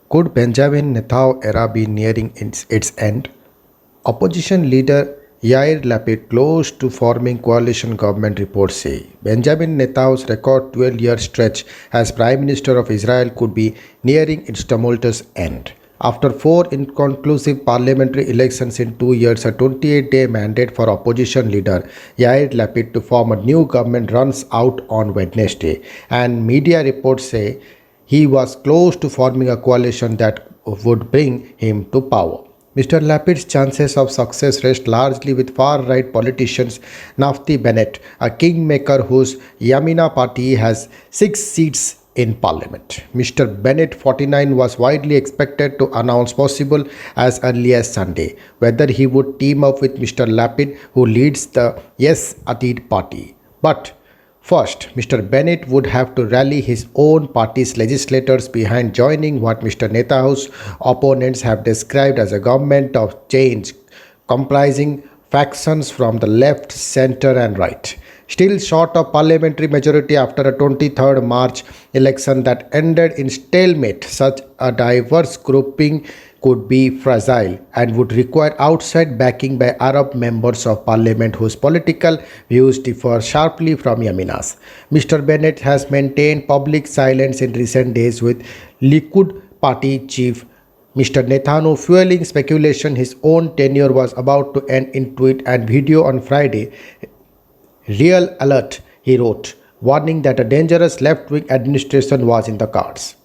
Could Benjamin Netanyahu era be nearing its end? Opposition leader Yair Lapid, close to forming coalition government, reports say Benjamin Netanyahu's record 12-year stretch as Prime Minister of Israel could be nearing its tumultuous end. After four inconclusive parliamentary elections in 2 years, a 28-day mandate for opposition leader Yair Lapid to form a new government runs out on Wednesday, and media reports say he was close to forming a coalition that would bring him to power. Mr. Lapid's chances of success rest largely with far-right politicians Naftali Bennett, a kingmaker whose Yamina party has 6 seats in parliament. Mr. Bennett, 49, was widely expected to announce possible as early as Sunday whether he would team up with Mr. Lapid, who leads the Yes Atid party. But first, Mr. Bennett would have to rally his own party's legislators behind joining what Mr. Netanyahu's opponents have described as a government of change comprising factions from the left, center, and right. Still short of parliamentary majority after a 23rd March election that ended in stalemate, such a diverse grouping could be fragile and would require outside backing by Arab members of parliament whose political views differ sharply from Yamina's. Mr. Bennett has maintained public silence in recent days, with Likud party chief Mr. Netanyahu fueling speculation his own tenure was about to end in tweet and video on Friday. Real alert, he wrote, warning that a dangerous left-wing administration was in the cards.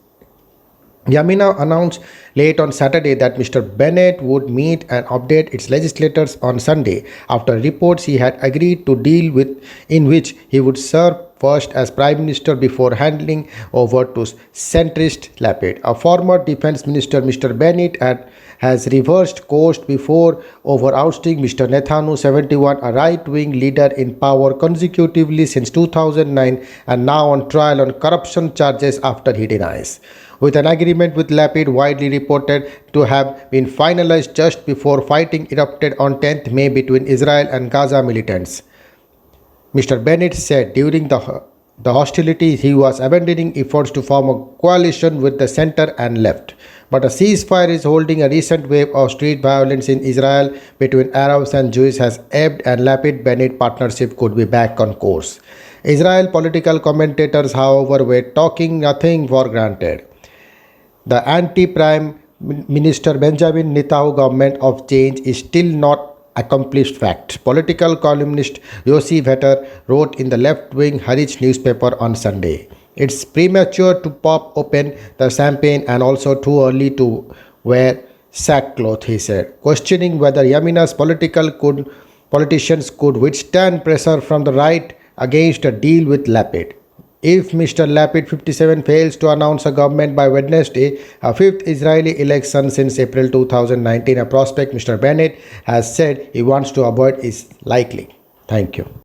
Yamina announced late on Saturday that Mr. Bennett would meet and update its legislators on Sunday after reports he had agreed to deal with in which he would serve first as Prime Minister before handing over to centrist Lapid. A former defense minister, Mr. Bennett, has reversed course before over ousting Mr. Netanyahu, 71, a right-wing leader in power consecutively since 2009 and now on trial on corruption charges after he denies. With an agreement with Lapid widely reported to have been finalized just before fighting erupted on 10th May between Israel and Gaza militants. Mr. Bennett said during the hostilities he was abandoning efforts to form a coalition with the center and left. But a ceasefire is holding. A recent wave of street violence in Israel between Arabs and Jews has ebbed, and Lapid-Bennett partnership could be back on course. Israel political commentators, however, were taking nothing for granted. The anti-Prime Minister Benjamin Netanyahu government of change is still not accomplished fact, political columnist Yossi Vetter wrote in the left-wing Haaretz newspaper on Sunday. It's premature to pop open the champagne and also too early to wear sackcloth, he said, questioning whether Yamina's politicians could withstand pressure from the right against a deal with Lapid. If Mr. Lapid, 57, fails to announce a government by Wednesday, a fifth Israeli election since April 2019, a prospect Mr. Bennett has said he wants to avoid, is likely. Thank you.